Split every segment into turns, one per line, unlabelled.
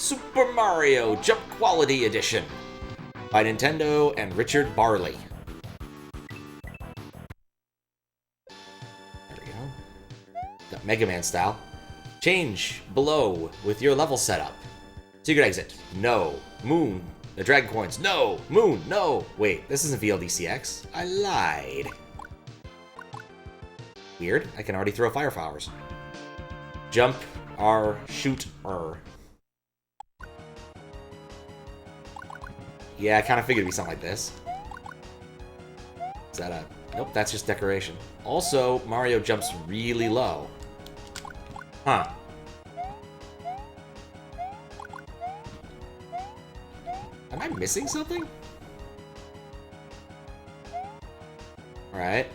Super Mario Jump Quality Edition by Nintendo and Richard Barley. There we go. Got Mega Man style. Change below with your level setup. Secret exit. No. Moon. The Dragon Coins. No. Moon. No. Wait, this isn't CLDCX. I lied. Weird. I can already throw fire flowers. Jump R. Shoot R. Yeah, I kind of figured it'd be something like this. Is that a... Nope, that's just decoration. Also, Mario jumps really low. Huh. Am I missing something? Alright.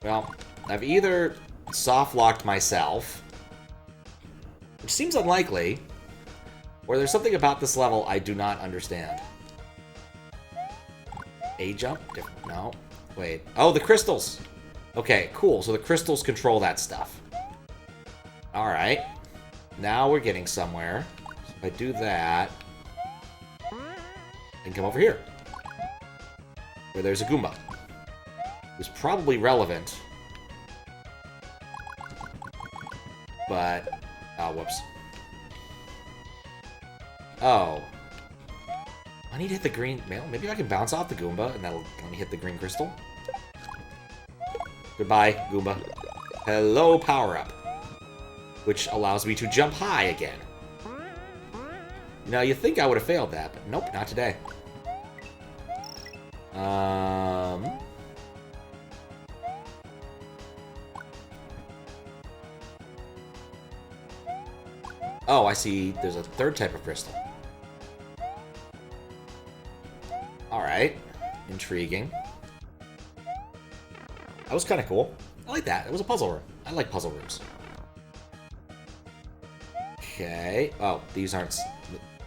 Well, I've either soft-locked myself, which seems unlikely, or there's something about this level I do not understand. A jump? No. Wait. Oh, the crystals! Okay, cool. So the crystals control that stuff. Alright. Now we're getting somewhere. So if I do that... and come over here. Where there's a Goomba. Who's probably relevant. But... oh, whoops. Oh. I need to hit the green... maybe I can bounce off the Goomba, and that'll let me hit the green crystal. Goodbye, Goomba. Hello, power-up. Which allows me to jump high again. Now, you'd think I would have failed that, but nope, not today. Oh, I see there's a third type of crystal. Alright. Intriguing. That was kind of cool. I like that. It was a puzzle room. I like puzzle rooms. Okay. Oh, these aren't...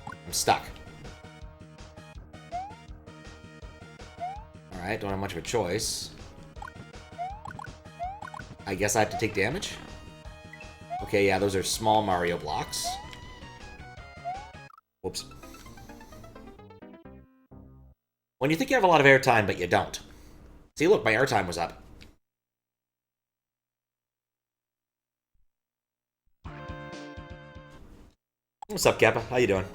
I'm stuck. Alright, don't have much of a choice. I guess I have to take damage? Okay, yeah, those are small Mario blocks. Whoops. When you think you have a lot of airtime, but you don't. See, look, my airtime was up. What's up, Kappa? How you doing?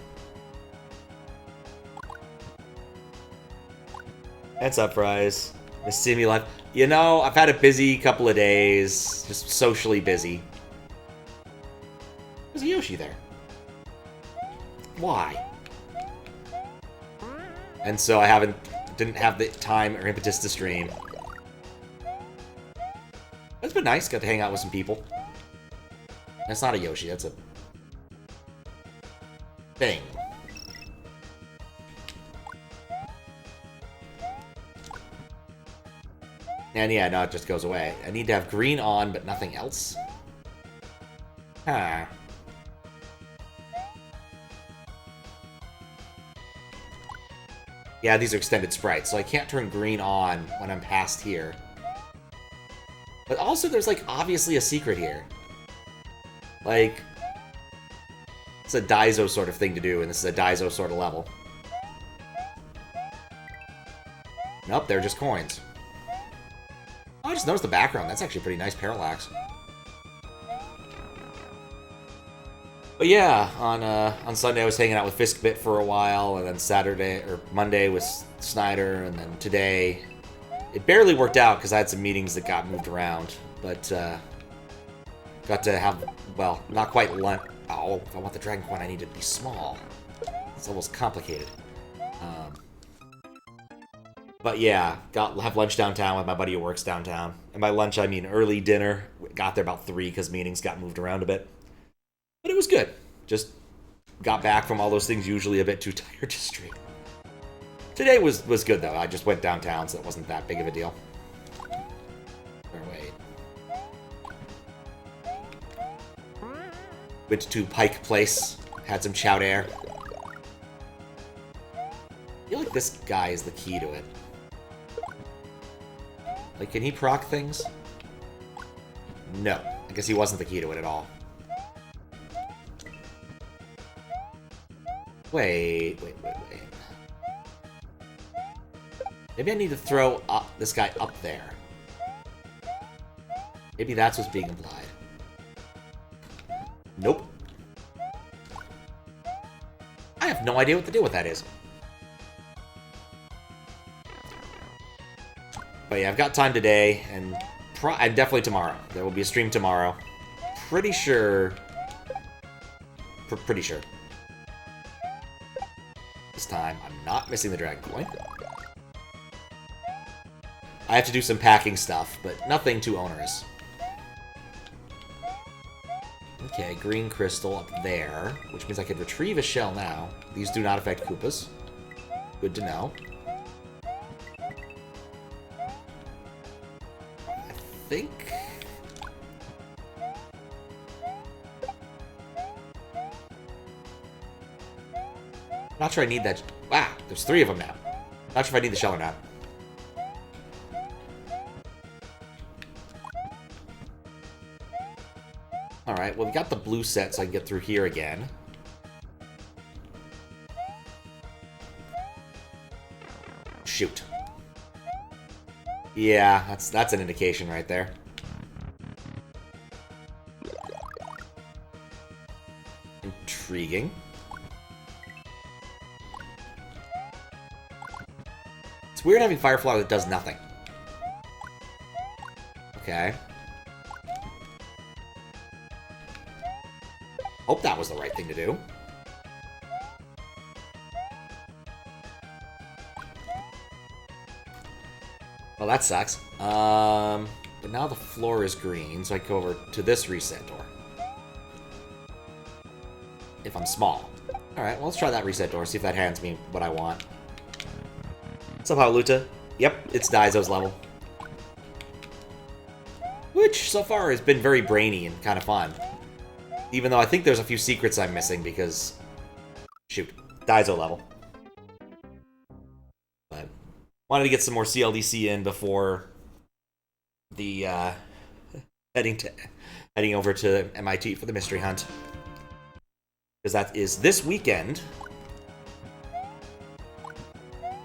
What's up, Fries? Miss seeing me live. You know, I've had a busy couple of days. Just socially busy. There's a Yoshi there. Why? And so I didn't have the time or impetus to stream. It's been nice. Got to hang out with some people. That's not a Yoshi. That's a thing. And yeah, no, it just goes away. I need to have green on, but nothing else. Huh. Yeah, these are extended sprites, so I can't turn green on when I'm past here. But also, there's, like, obviously a secret here. Like, it's a Daizo sort of thing to do, and this is a Daizo sort of level. Nope, they're just coins. Oh, I just noticed the background. That's actually a pretty nice parallax. But yeah, on Sunday I was hanging out with Fiskbit for a while, and then Monday was Snyder, and then today it barely worked out because I had some meetings that got moved around, but got to have, well, not quite lunch. Oh, if I want the Dragon Coin, I need it to be small. It's almost complicated. But yeah, have lunch downtown with my buddy who works downtown. And by lunch, I mean early dinner. Got there about 3 because meetings got moved around a bit. But it was good. Just got back from all those things, usually a bit too tired to stream. Today was good, though. I just went downtown, so it wasn't that big of a deal. Or wait. Went to Pike Place. Had some chowder. I feel like this guy is the key to it. Like, can he proc things? No. I guess he wasn't the key to it at all. Wait. Maybe I need to throw this guy up there. Maybe that's what's being implied. Nope. I have no idea what the deal with that is. But yeah, I've got time today, and definitely tomorrow. There will be a stream tomorrow. Pretty sure... Pretty sure. This time, I'm not missing the Dragon Coin. I have to do some packing stuff, but nothing too onerous. Okay, green crystal up there, which means I can retrieve a shell now. These do not affect Koopas. Good to know. I think... Not sure I need that... Wow, there's 3 of them now. Not sure if I need the shell or not. Alright, well we got the blue set so I can get through here again. Shoot. Yeah, that's an indication right there. Intriguing. It's weird having Fire Flower that does nothing. Okay. Hope that was the right thing to do. Well, that sucks. But now the floor is green, so I can go over to this reset door. If I'm small. Alright, well, let's try that reset door, see if that hands me what I want. What's up, Luta? Yep, it's Daizo's level. Which, so far, has been very brainy and kind of fun. Even though I think there's a few secrets I'm missing because... Shoot. Daizo level. But wanted to get some more CLDC in before the heading over to MIT for the mystery hunt. Because that is this weekend.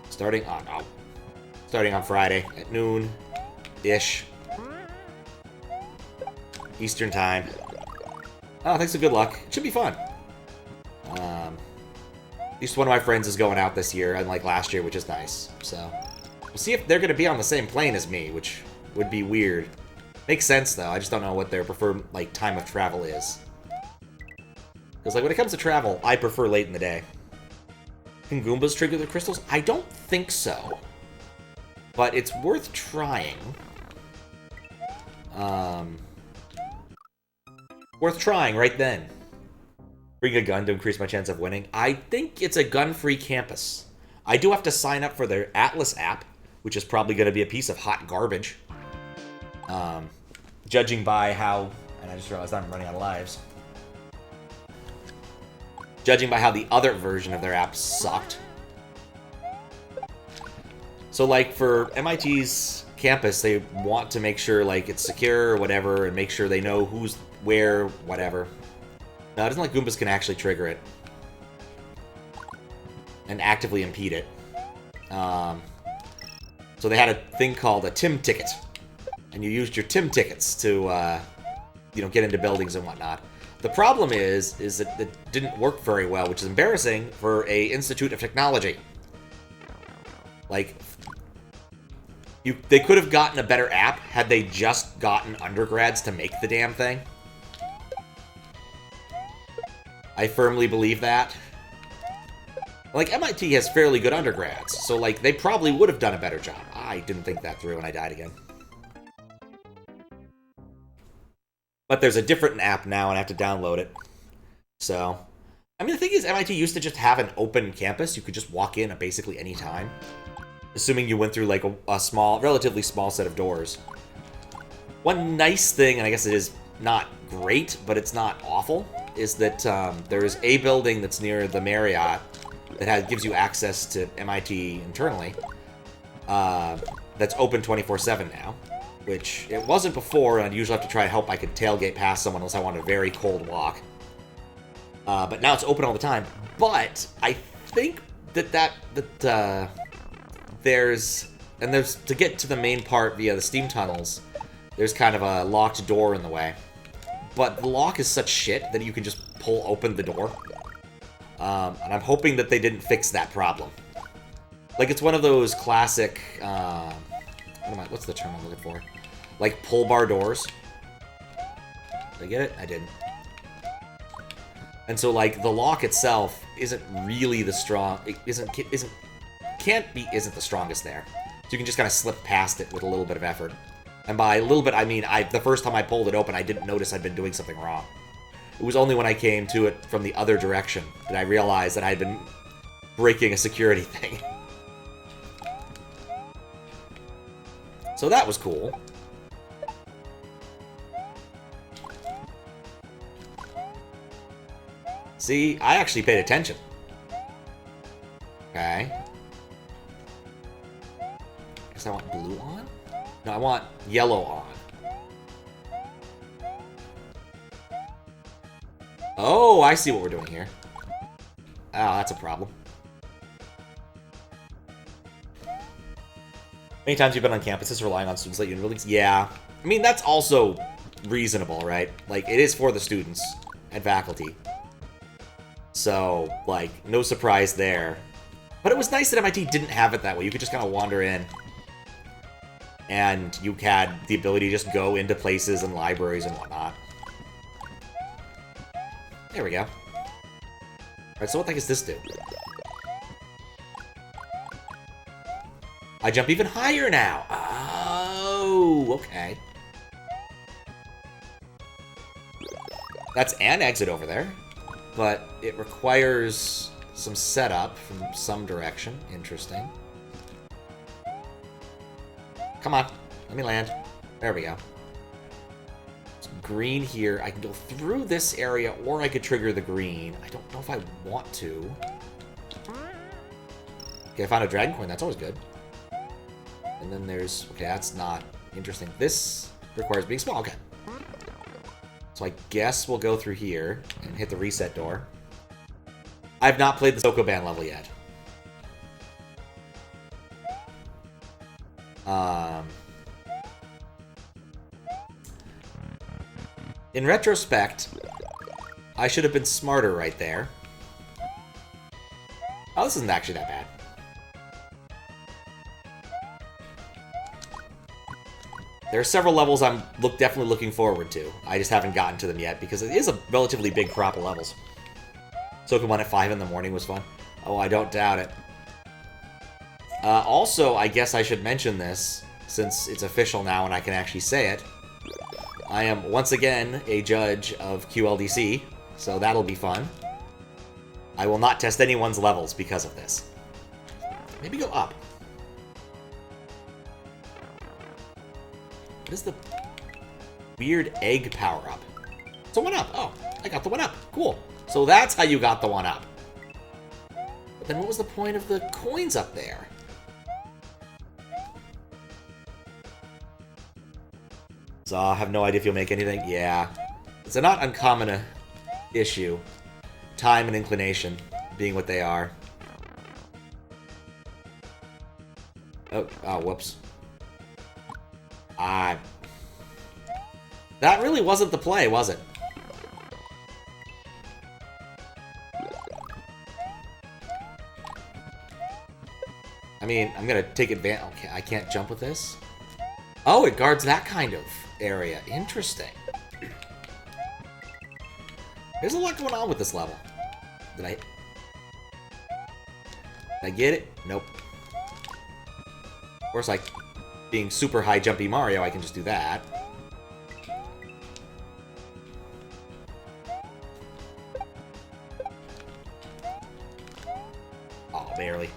Starting on Friday at noon-ish. Eastern time. Oh, thanks for good luck. It should be fun. At least one of my friends is going out this year, unlike last year, which is nice. So, we'll see if they're going to be on the same plane as me, which would be weird. Makes sense, though. I just don't know what their preferred, like, time of travel is. Because, like, when it comes to travel, I prefer late in the day. Can Goombas trigger the crystals? I don't think so. But it's worth trying. Worth trying right then. Bring a gun to increase my chance of winning. I think it's a gun-free campus. I do have to sign up for their Atlas app, which is probably going to be a piece of hot garbage. Judging by how... And I just realized I'm running out of lives. Judging by how the other version of their app sucked. So, like, for MIT's campus, they want to make sure, like, it's secure or whatever, and make sure they know who's where, whatever. No, it doesn't like Goombas can actually trigger it. And actively impede it. So they had a thing called a TIM ticket. And you used your TIM tickets to, you know, get into buildings and whatnot. The problem is that it didn't work very well, which is embarrassing for a Institute of Technology. Like, they could have gotten a better app had they just gotten undergrads to make the damn thing. I firmly believe that. Like, MIT has fairly good undergrads, so, like, they probably would have done a better job. I didn't think that through and I died again. But there's a different app now and I have to download it. So, I mean, the thing is, MIT used to just have an open campus. You could just walk in at basically any time. Assuming you went through, like, a small, relatively small set of doors. One nice thing, and I guess it is not great, but it's not awful, is that there is a building that's near the Marriott that gives you access to MIT internally. That's open 24/7 now. Which it wasn't before, and I'd usually have to try and help I could tailgate past someone unless I wanted a very cold walk. But now it's open all the time. But I think that there's to get to the main part via the steam tunnels, there's kind of a locked door in the way. But the lock is such shit that you can just pull open the door. And I'm hoping that they didn't fix that problem. Like, it's one of those classic, what's the term I'm looking for? Like, pull bar doors. Did I get it? I didn't. And so, like, the lock itself isn't really the isn't the strongest there. So you can just kind of slip past it with a little bit of effort. And by a little bit, I mean, the first time I pulled it open, I didn't notice I'd been doing something wrong. It was only when I came to it from the other direction that I realized that I'd been breaking a security thing. So that was cool. See, I actually paid attention. Okay. Guess I want blue on? No, I want yellow on. Oh, I see what we're doing here. Oh, that's a problem. Many times you've been on campuses relying on students late unit buildings? Yeah. I mean, that's also reasonable, right? Like, it is for the students and faculty. So, like, no surprise there. But it was nice that MIT didn't have it that way. You could just kind of wander in. And you had the ability to just go into places and libraries and whatnot. There we go. Alright, so what the heck does this do? I jump even higher now. Oh, okay. That's an exit over there. But it requires some setup from some direction. Interesting. Come on. Let me land. There we go. It's green here. I can go through this area, or I could trigger the green. I don't know if I want to. Okay, I found a dragon coin. That's always good. And then there's... Okay, that's not interesting. This requires being small. Okay. So I guess we'll go through here and hit the reset door. I've not played the Sokoban level yet. In retrospect, I should have been smarter right there. Oh, this isn't actually that bad. There are several levels I'm definitely looking forward to. I just haven't gotten to them yet because it is a relatively big crop of levels. Sokoban at 5 in the morning was fun. Oh, I don't doubt it. Also, I guess I should mention this, since it's official now and I can actually say it. I am, once again, a judge of QLDC, so that'll be fun. I will not test anyone's levels because of this. Maybe go up. What is the weird egg power-up? It's a 1-up. Oh, I got the 1-up. Cool. So that's how you got the 1-up. But then what was the point of the coins up there? So I have no idea if you'll make anything. Yeah. It's a not uncommon issue. Time and inclination being what they are. Oh, whoops. That really wasn't the play, was it? I mean, I'm gonna take advantage. Okay, I can't jump with this. Oh, it guards that kind of area. Interesting. There's a lot going on with this level. Did I get it? Nope. Of course, like, being super high jumpy Mario, I can just do that. Oh, barely.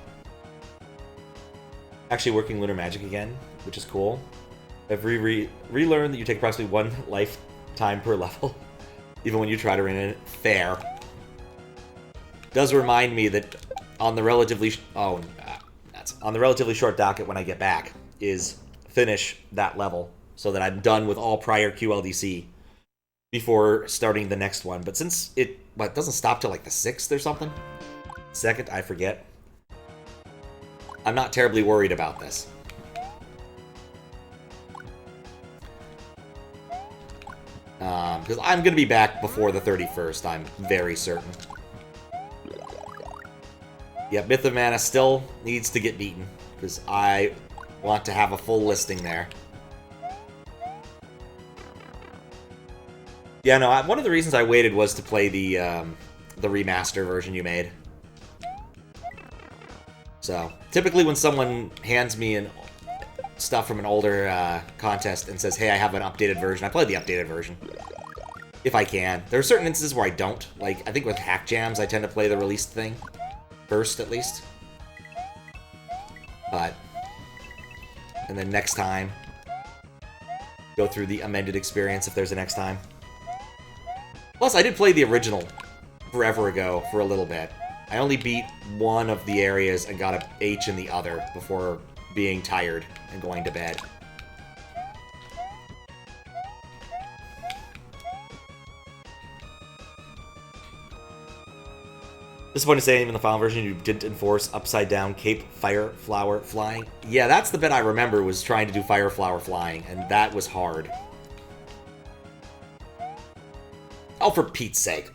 Actually working Lunar Magic again, which is cool. I've relearned that you take approximately 1 lifetime per level, even when you try to run in it. Fair. Does remind me that on the relatively on the relatively short docket when I get back is finish that level so that I'm done with all prior QLDC before starting the next one. But since it But it doesn't stop till like the 6th or something? 2nd, I forget. I'm not terribly worried about this. Because I'm going to be back before the 31st, I'm very certain. Yeah, Myth of Mana still needs to get beaten, because I want to have a full listing there. Yeah, no, one of the reasons I waited was to play the remaster version you made. So, typically when someone hands me stuff from an older contest and says, hey, I have an updated version, I play the updated version. If I can. There are certain instances where I don't. Like, I think with hack jams, I tend to play the released thing. First, at least. But... and then next time, go through the amended experience if there's a next time. Plus, I did play the original forever ago for a little bit. I only beat one of the areas and got an H in the other before being tired and going to bed. Disappointed to say, even in the final version, you didn't enforce upside-down cape fire flower flying. Yeah, that's the bit I remember, was trying to do fire flower flying, and that was hard. Oh, for Pete's sake.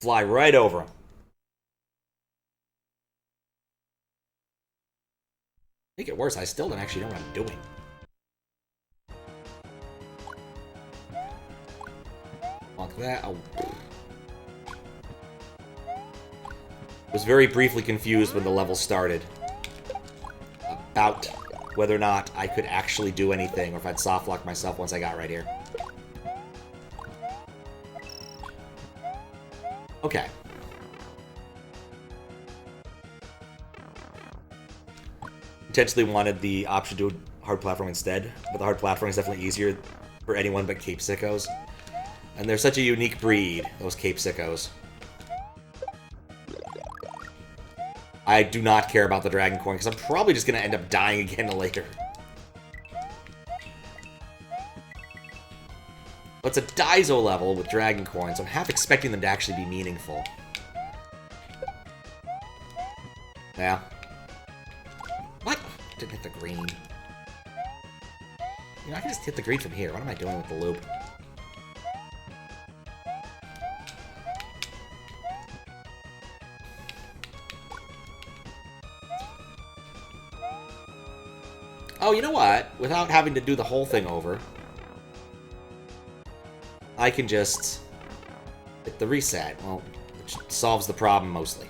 Fly right over him. Make it worse, I still don't actually know what I'm doing. Like that. Oh. Was very briefly confused when the level started about whether or not I could actually do anything, or if I'd softlock myself once I got right here. Okay. Intentionally wanted the option to do hard platform instead, but the hard platform is definitely easier for anyone but Cape Sickos. And they're such a unique breed, those Cape Sickos. I do not care about the Dragon Coin, because I'm probably just going to end up dying again later. But it's a Daizo level with Dragon Coins, so I'm half expecting them to actually be meaningful. Yeah. What? Didn't hit the green. You know, I can just hit the green from here. What am I doing with the loop? Oh, you know what? Without having to do the whole thing over, I can just hit the reset, well, which solves the problem mostly.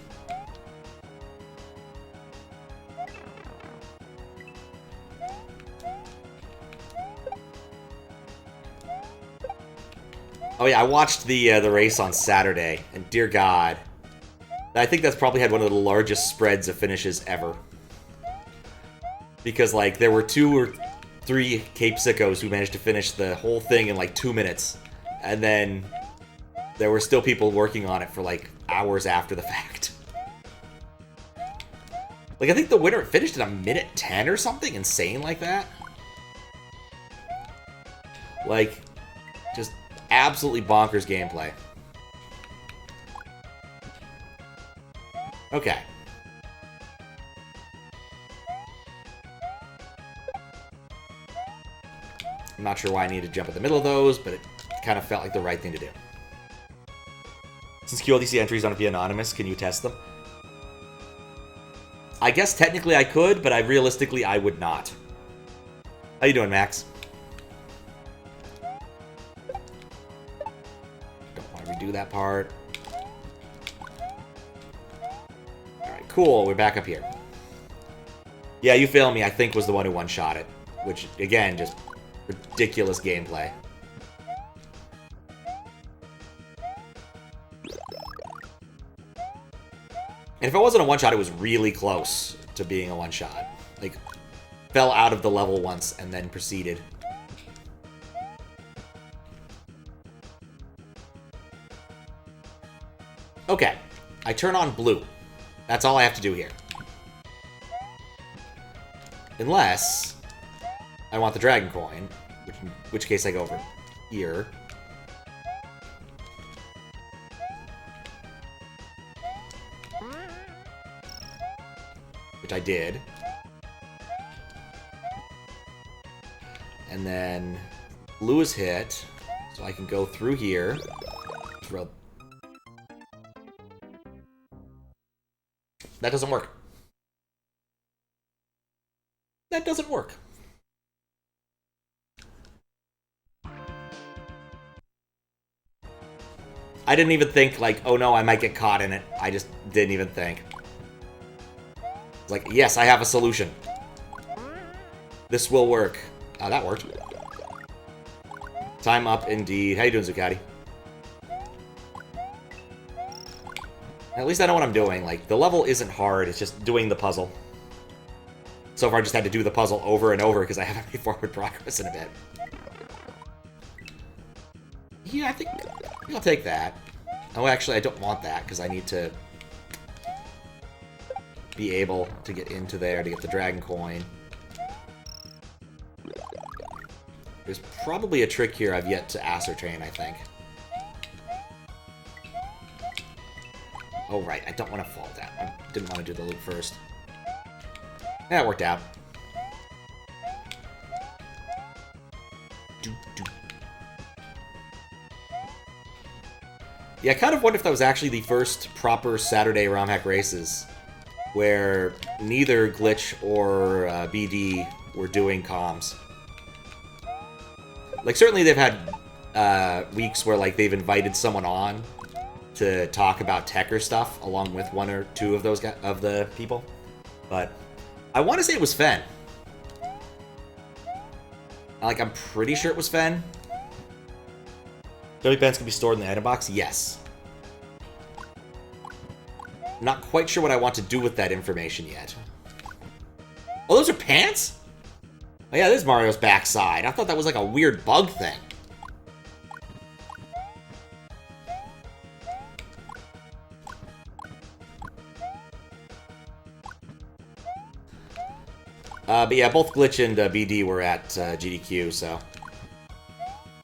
Oh yeah, I watched the race on Saturday, and dear God, I think that's probably had one of the largest spreads of finishes ever. Because, like, there were 2 or 3 Cape Sickos who managed to finish the whole thing in, like, 2 minutes. And then there were still people working on it for, like, hours after the fact. Like, I think the winner finished in 1:10 or something insane like that. Like, just absolutely bonkers gameplay. Okay. I'm not sure why I need to jump in the middle of those, but it kind of felt like the right thing to do. Since CLDC entries aren't be anonymous, can you test them? I guess technically I could, but realistically I would not. How you doing, Max? Don't want to redo that part. Alright, cool. We're back up here. Yeah, you fail me, I think, was the one who one-shot it. Which, again, just ridiculous gameplay. And if it wasn't a one-shot, it was really close to being a one-shot. Like, fell out of the level once and then proceeded. Okay. I turn on blue. That's all I have to do here. Unless I want the Dragon Coin, in which case I go over here. Which I did. And then blue is hit, so I can go through here. That doesn't work. That doesn't work. I didn't even think, like, oh no, I might get caught in it. I just didn't even think. It's like, yes, I have a solution. This will work. Oh, that worked. Time up, indeed. How you doing, Zucati? At least I know what I'm doing. Like, the level isn't hard. It's just doing the puzzle. So far, I just had to do the puzzle over and over because I haven't made forward progress in a bit. Yeah, I think I'll take that. Oh, actually, I don't want that because I need to be able to get into there to get the dragon coin. There's probably a trick here I've yet to ascertain, I think. Oh, right. I don't want to fall down. I didn't want to do the loop first. Yeah, it worked out. Yeah, I kind of wonder if that was actually the first proper Saturday ROM hack races where neither Glitch or BD were doing comms. Like, certainly they've had weeks where, like, they've invited someone on to talk about tech or stuff along with one or two of those of the people. But I want to say it was Fen. Like, I'm pretty sure it was Fen. 30 pence can be stored in the item box? Yes. Not quite sure what I want to do with that information yet. Oh, those are pants? Oh yeah, this is Mario's backside. I thought that was like a weird bug thing. But yeah, both Glitch and BD were at GDQ, so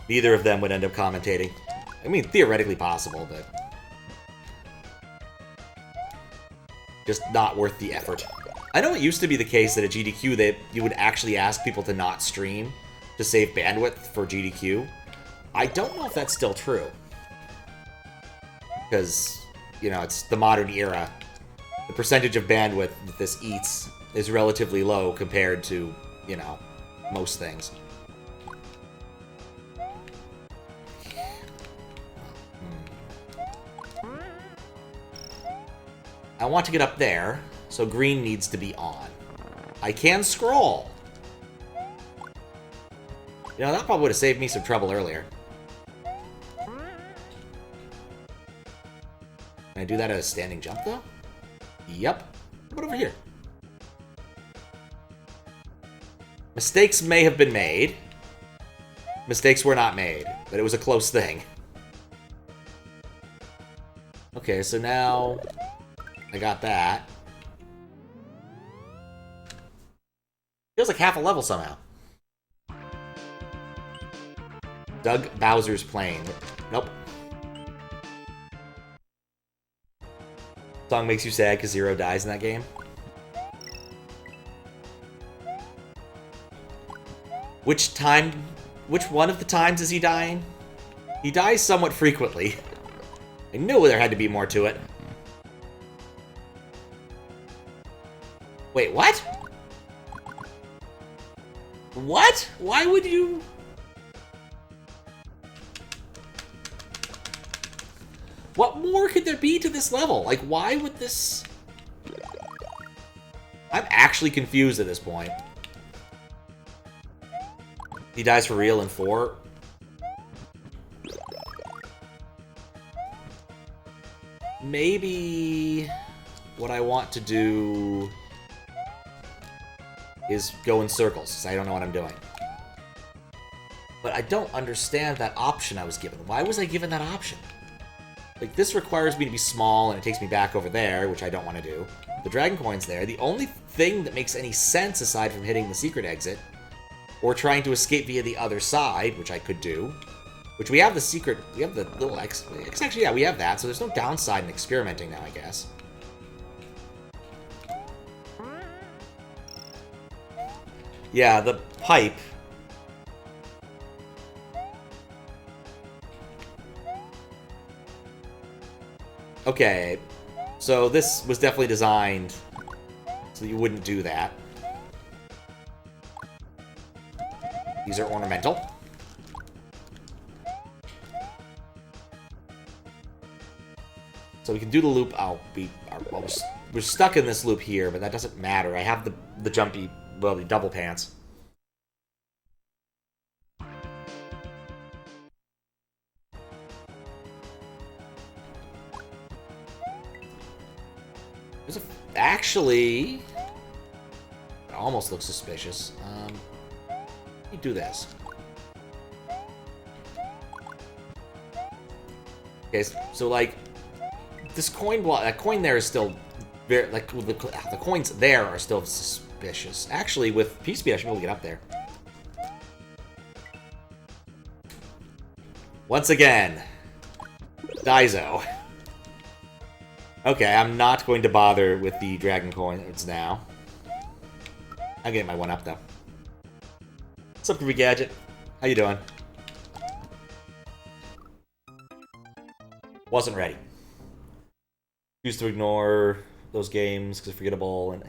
neither of them would end up commentating. I mean, theoretically possible, but just not worth the effort. I know it used to be the case that at GDQ that you would actually ask people to not stream to save bandwidth for GDQ. I don't know if that's still true. Because, you know, it's the modern era. The percentage of bandwidth that this eats is relatively low compared to, you know, most things. I want to get up there, so green needs to be on. I can scroll. You know, that probably would have saved me some trouble earlier. Can I do that at a standing jump, though? Yep. What about over here? Mistakes may have been made. Mistakes were not made, but it was a close thing. Okay, so now I got that. Feels like half a level somehow. Doug Bowser's plane. Nope. Song makes you sad because Zero dies in that game. Which one of the times is he dying? He dies somewhat frequently. I knew there had to be more to it. Wait, what? What? Why would you... What more could there be to this level? Like, why would this... I'm actually confused at this point. He dies for real in 4? Maybe what I want to do is go in circles, because I don't know what I'm doing. But I don't understand that option I was given. Why was I given that option? Like, this requires me to be small, and it takes me back over there, which I don't want to do. The dragon coin's there. The only thing that makes any sense, aside from hitting the secret exit, or trying to escape via the other side, which I could do, Which we have the secret, we have the little X, actually, yeah, we have that, so there's no downside in experimenting now, I guess. Yeah, the pipe. Okay, so this was definitely designed so you wouldn't do that. These are ornamental. So we can do the loop. Well, we're stuck in this loop here, but that doesn't matter. I have the jumpy, well, the double pants. There's actually, it almost looks suspicious. Let me do this. Okay, so like. This coin block, that coin there is still very, like, the coins there are still suspicious. Actually, with P-Speed, I should be able to get up there. Once again, Daizo. Okay, I'm not going to bother with the dragon coins now. I'm getting my one up, though. What's up, Groovy Gadget? How you doing? Wasn't ready. Used to ignore those games because they're forgettable and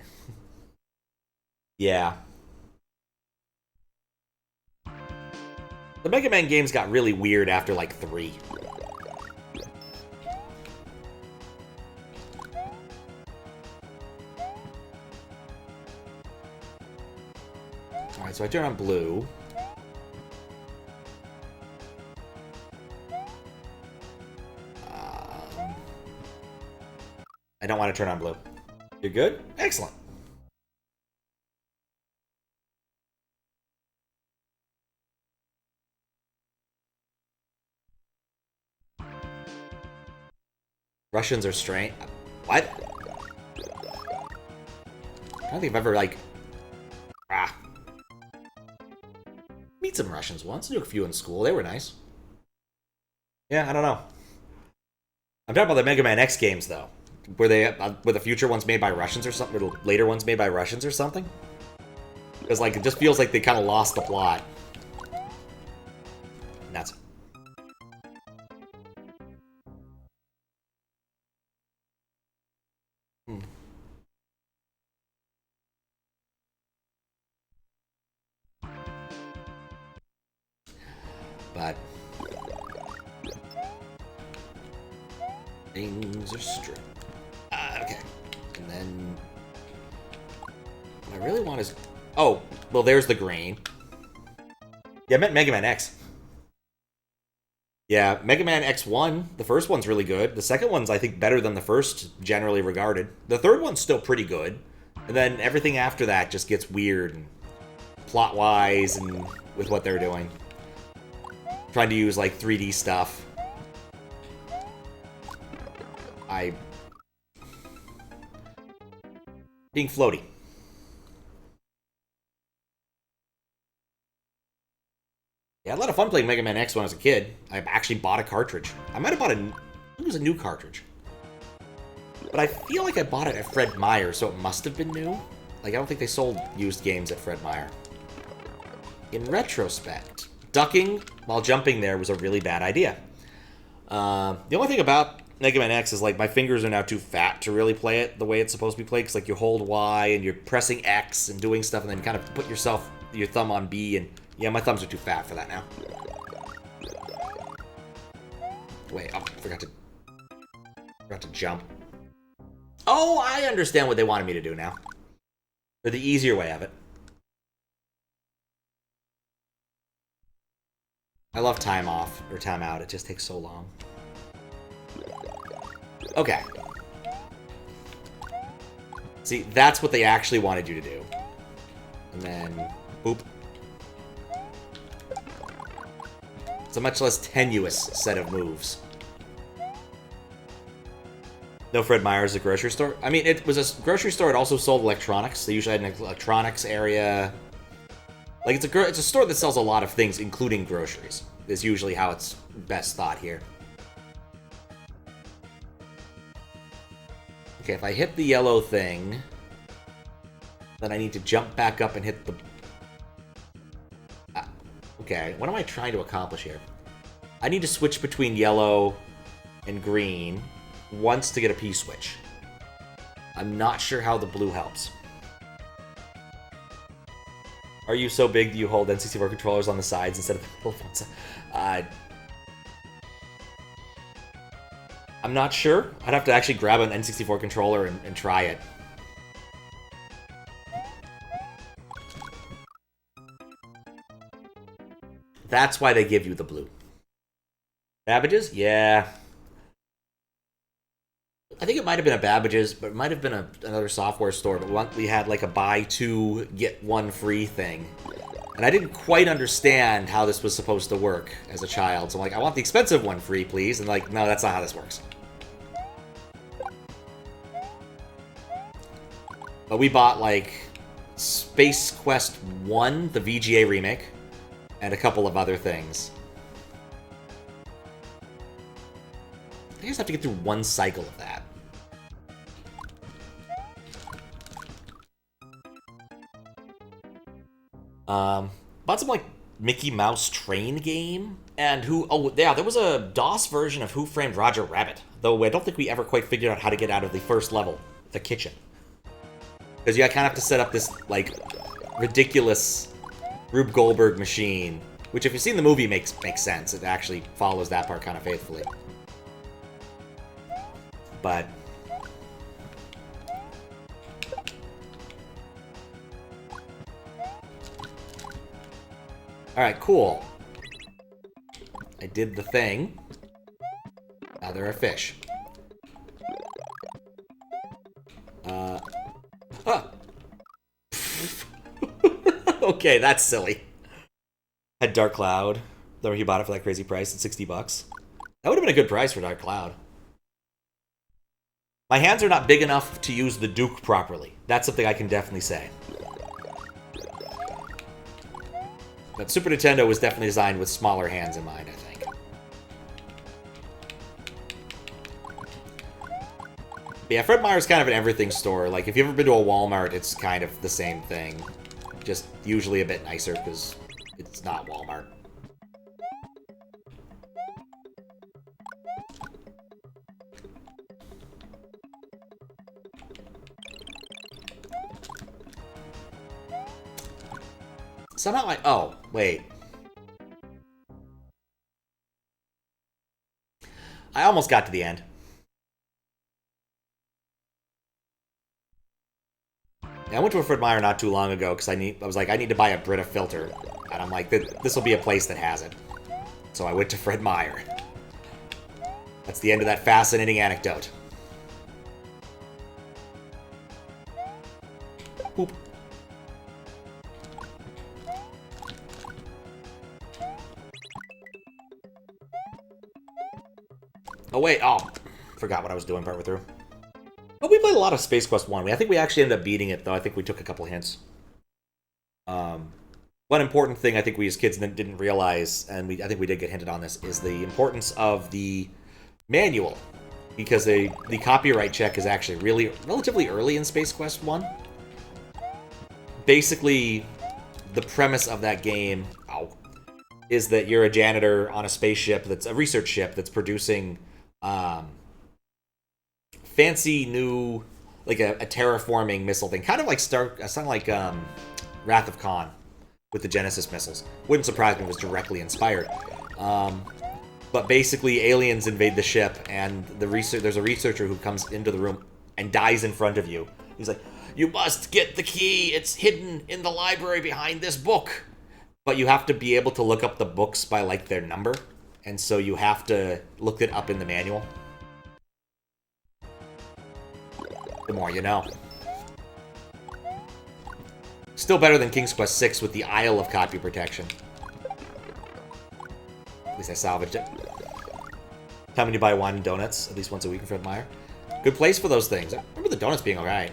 yeah. The Mega Man games got really weird after like 3. Alright, so I turn on blue. I don't want to turn on blue. You're good? Excellent. Russians are strange. What? I don't think I've ever, like... Meet some Russians once. I knew a few in school. They were nice. Yeah, I don't know. I'm talking about the Mega Man X games, though. Were the future ones made by Russians or something? Or the later ones made by Russians or something? Because, like, it just feels like they kind of lost the plot. Nuts. But things are straight. Okay. And then what I really want is... Oh, well, there's the green. Yeah, I meant Mega Man X. Yeah, Mega Man X1, the first one's really good. The second one's, I think, better than the first, generally regarded. The third one's still pretty good. And then everything after that just gets weird, and plot-wise, and with what they're doing. Trying to use, like, 3D stuff. Being floaty. Yeah, I had a lot of fun playing Mega Man X when I was a kid. I actually bought a cartridge. I might have bought it was a new cartridge. But I feel like I bought it at Fred Meyer, so it must have been new. Like, I don't think they sold used games at Fred Meyer. In retrospect, ducking while jumping there was a really bad idea. The only thing about Mega Man X is, like, my fingers are now too fat to really play it the way it's supposed to be played, because, like, you hold Y and you're pressing X and doing stuff, and then you kind of put your thumb on B, and yeah, my thumbs are too fat for that now. Wait, oh, forgot to jump. Oh, I understand what they wanted me to do now. Or the easier way of it. I love time off, or time out. It just takes so long. Okay. See, that's what they actually wanted you to do. And then, boop. It's a much less tenuous set of moves. No Fred Meyer's a grocery store? I mean, it was a grocery store. It also sold electronics. They usually had an electronics area. Like, it's a store that sells a lot of things, including groceries. is usually how it's best thought here. Okay, if I hit the yellow thing, then I need to jump back up and hit the... Okay, what am I trying to accomplish here? I need to switch between yellow and green once to get a P-switch. I'm not sure how the blue helps. Are you so big that you hold N64 controllers on the sides instead of the middle ones? I'm not sure. I'd have to actually grab an N64 controller and try it. That's why they give you the blue. Babbage's? Yeah. I think it might have been a Babbage's, but it might have been another software store. But we had like a buy two, get one free thing. And I didn't quite understand how this was supposed to work as a child. So I'm like, I want the expensive one free, please. And like, no, that's not how this works. But we bought like Space Quest 1, the VGA remake, and a couple of other things. I just have to get through one cycle of that. Bought some like Mickey Mouse train game, and there was a DOS version of Who Framed Roger Rabbit, though I don't think we ever quite figured out how to get out of the first level, the kitchen. Because you kind of have to set up this like ridiculous Rube Goldberg machine, which if you've seen the movie makes sense. It actually follows that part kind of faithfully. But alright, cool. I did the thing. Now there are fish. Okay, that's silly. Had Dark Cloud. Though he bought it for that crazy price at $60. That would have been a good price for Dark Cloud. My hands are not big enough to use the Duke properly. That's something I can definitely say. But Super Nintendo was definitely designed with smaller hands in mind, I think. But yeah, Fred Meyer's kind of an everything store. Like, if you've ever been to a Walmart, it's kind of the same thing. Just usually a bit nicer, because it's not Walmart. Somehow oh, wait. I almost got to the end. I went to a Fred Meyer not too long ago because I was like, I need to buy a Brita filter. And I'm like, this will be a place that has it. So I went to Fred Meyer. That's the end of that fascinating anecdote. Boop. Oh, wait. Oh, forgot what I was doing partway through. But we played a lot of Space Quest 1. I think we actually ended up beating it, though. I think we took a couple hints. One important thing I think we as kids didn't realize, and I think we did get hinted on this, is the importance of the manual. Because the copyright check is actually relatively early in Space Quest 1. Basically, the premise of that game is that you're a janitor on a spaceship that's a research ship that's producing fancy new, like a terraforming missile thing, kind of like something like Wrath of Khan with the Genesis missiles. Wouldn't surprise me if it was directly inspired. But basically, aliens invade the ship, and there's a researcher who comes into the room and dies in front of you. He's like, "You must get the key. It's hidden in the library behind this book." But you have to be able to look up the books by like their number, and so you have to look it up in the manual. The more you know. Still better than King's Quest 6 with the Isle of Copy Protection. At least I salvaged it. Time when you buy wine and donuts, at least once a week in Fred Meyer. Good place for those things. I remember the donuts being alright.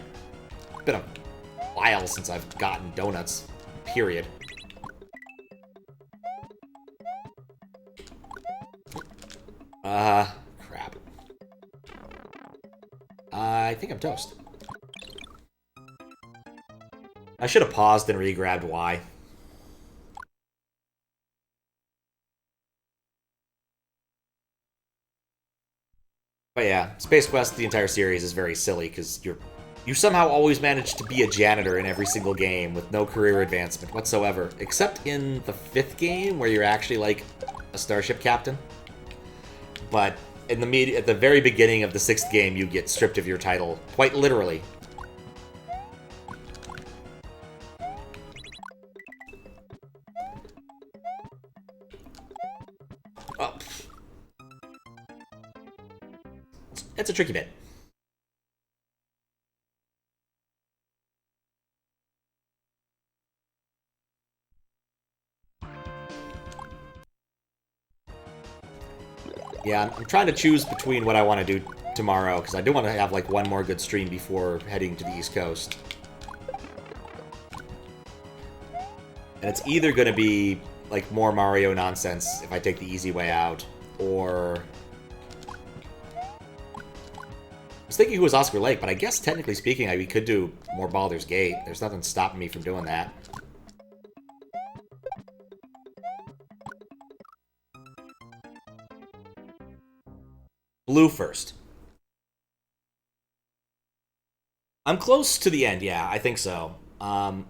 It's been a while since I've gotten donuts. Period. Crap. I think I'm toast. I should have paused and re-grabbed Y. But yeah, Space Quest, the entire series, is very silly because you somehow always manage to be a janitor in every single game with no career advancement whatsoever, except in the 5th game where you're actually like a starship captain. But at the very beginning of the 6th game, you get stripped of your title, quite literally. Oh. It's a tricky bit. Yeah, I'm trying to choose between what I want to do tomorrow, because I do want to have like one more good stream before heading to the East Coast. And it's either going to be like more Mario nonsense if I take the easy way out, or... I was thinking it was Oscar Lake, but I guess technically speaking, we could do more Baldur's Gate. There's nothing stopping me from doing that. Blue first. I'm close to the end, yeah, I think so. I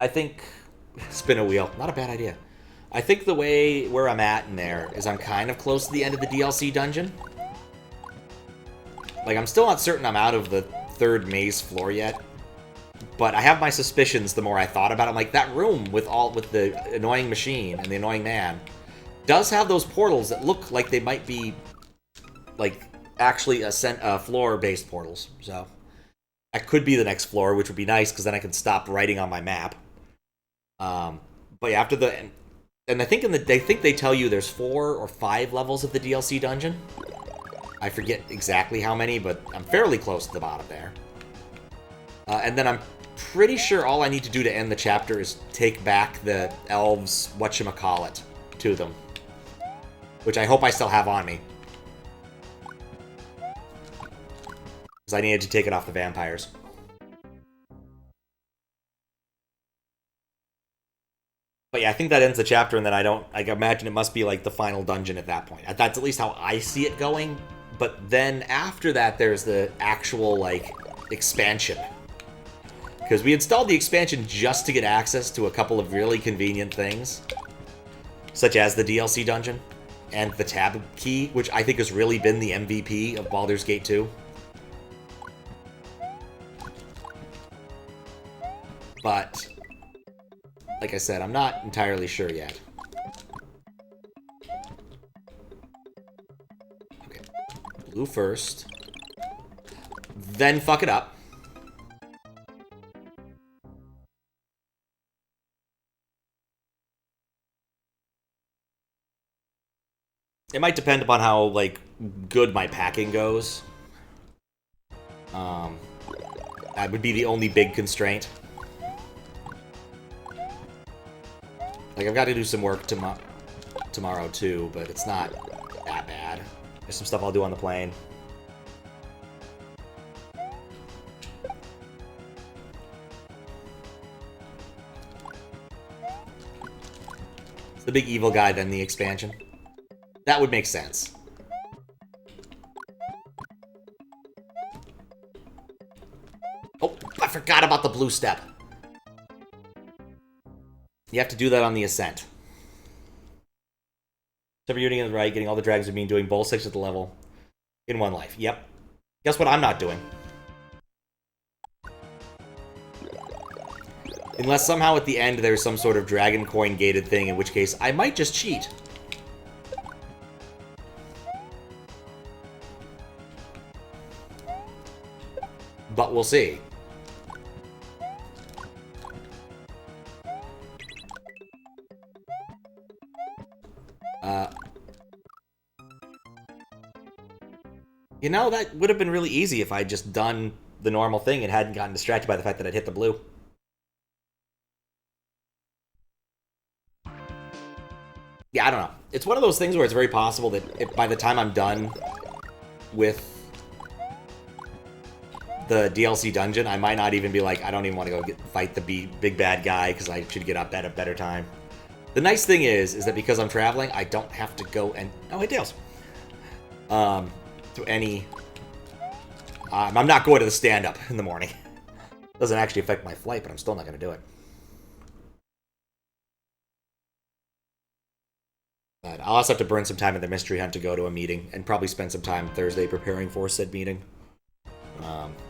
think... Spin a wheel. Not a bad idea. I think the way where I'm at in there is I'm kind of close to the end of the DLC dungeon. Like, I'm still not certain I'm out of the 3rd maze floor yet. But I have my suspicions the more I thought about it. I'm like, that room with the annoying machine and the annoying man does have those portals that look like they might be, like, actually floor-based portals. So, that could be the next floor, which would be nice, because then I can stop writing on my map. But yeah, after the... And I think they tell you there's 4 or 5 levels of the DLC dungeon. I forget exactly how many, but I'm fairly close to the bottom there. And then I'm pretty sure all I need to do to end the chapter is take back the elves' whatchamacallit to them. Which I hope I still have on me. Because I needed to take it off the vampires. But yeah, I think that ends the chapter, and then I imagine it must be like the final dungeon at that point. That's at least how I see it going. But then after that, there's the actual, like, expansion. Because we installed the expansion just to get access to a couple of really convenient things. Such as the DLC dungeon and the tab key, which I think has really been the MVP of Baldur's Gate 2. But... like I said, I'm not entirely sure yet. Okay. Blue first. Then fuck it up. It might depend upon how, like, good my packing goes. That would be the only big constraint. Like, I've got to do some work tomorrow, too, but it's not that bad. There's some stuff I'll do on the plane. It's the big evil guy, then the expansion. That would make sense. Oh, I forgot about the blue step. You have to do that on the ascent. So you're doing it right, getting all the dragons of being doing both 6 at the level in one life. Yep. Guess what I'm not doing? Unless somehow at the end there's some sort of dragon coin gated thing, in which case I might just cheat. But we'll see. You know, that would have been really easy if I'd just done the normal thing and hadn't gotten distracted by the fact that I'd hit the blue. Yeah, I don't know. it's one of those things where it's very possible that by the time I'm done with the DLC dungeon, I might not even be like, I don't even want to go fight the big bad guy because I should get up at a better time. The nice thing is that because I'm traveling, I don't have to go and... Oh, hey, Tails. To any... I'm not going to the stand-up in the morning. Doesn't actually affect my flight, but I'm still not going to do it. But I'll also have to burn some time in the mystery hunt to go to a meeting, and probably spend some time Thursday preparing for said meeting.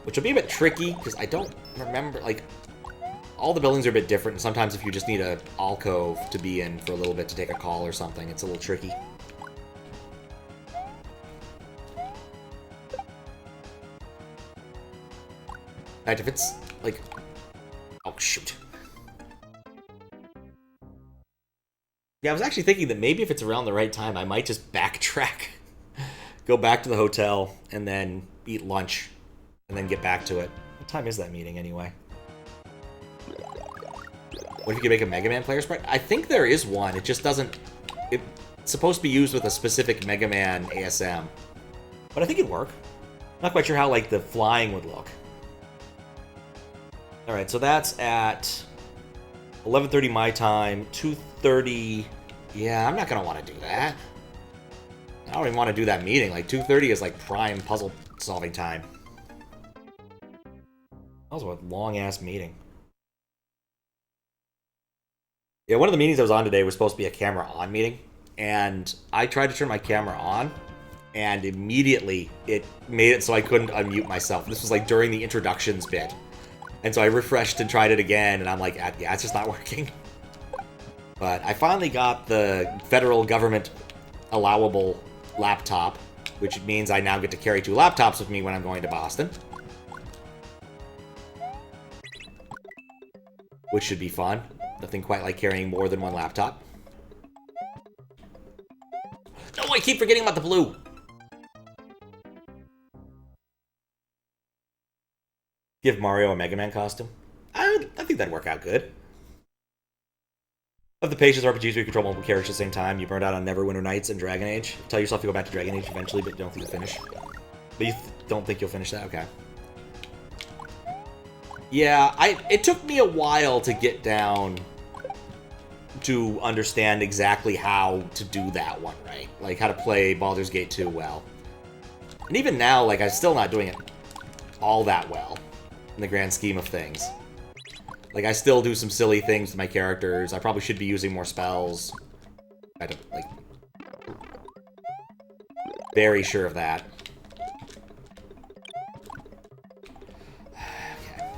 Which will be a bit tricky, because I don't remember, like, all the buildings are a bit different, and sometimes if you just need a alcove to be in for a little bit to take a call or something, it's a little tricky. In fact, if it's, like... Oh, shoot. Yeah, I was actually thinking that maybe if it's around the right time, I might just backtrack. Go back to the hotel, and then eat lunch, and then get back to it. What time is that meeting, anyway? What if you could make a Mega Man player sprite? I think there is one. It just doesn't... It's supposed to be used with a specific Mega Man ASM. But I think it'd work. Not quite sure how, like, the flying would look. Alright, so that's at 11:30 my time, 2:30... Yeah, I'm not going to want to do that. I don't even want to do that meeting. Like, 2:30 is, like, prime puzzle-solving time. That was a long-ass meeting. Yeah, one of the meetings I was on today was supposed to be a camera-on meeting, and I tried to turn my camera on, and immediately it made it so I couldn't unmute myself. This was, like, during the introductions bit. And so I refreshed and tried it again, and I'm like, yeah, it's just not working. But I finally got the federal government allowable laptop, which means I now get to carry 2 laptops with me when I'm going to Boston. Which should be fun. Nothing quite like carrying more than 1 laptop. No, I keep forgetting about the blue! Give Mario a Mega Man costume? I think that'd work out good. Of the Patience RPGs where you control multiple characters at the same time, you burned out on Neverwinter Nights and Dragon Age. Tell yourself to go back to Dragon Age eventually, but you don't think you'll finish. But you don't think you'll finish that? Okay. Yeah, it took me a while to get down to understand exactly how to do that one right. Like, how to play Baldur's Gate 2 well. And even now, like, I'm still not doing it all that well in the grand scheme of things. Like, I still do some silly things to my characters. I probably should be using more spells. I don't, like... Very sure of that. Okay.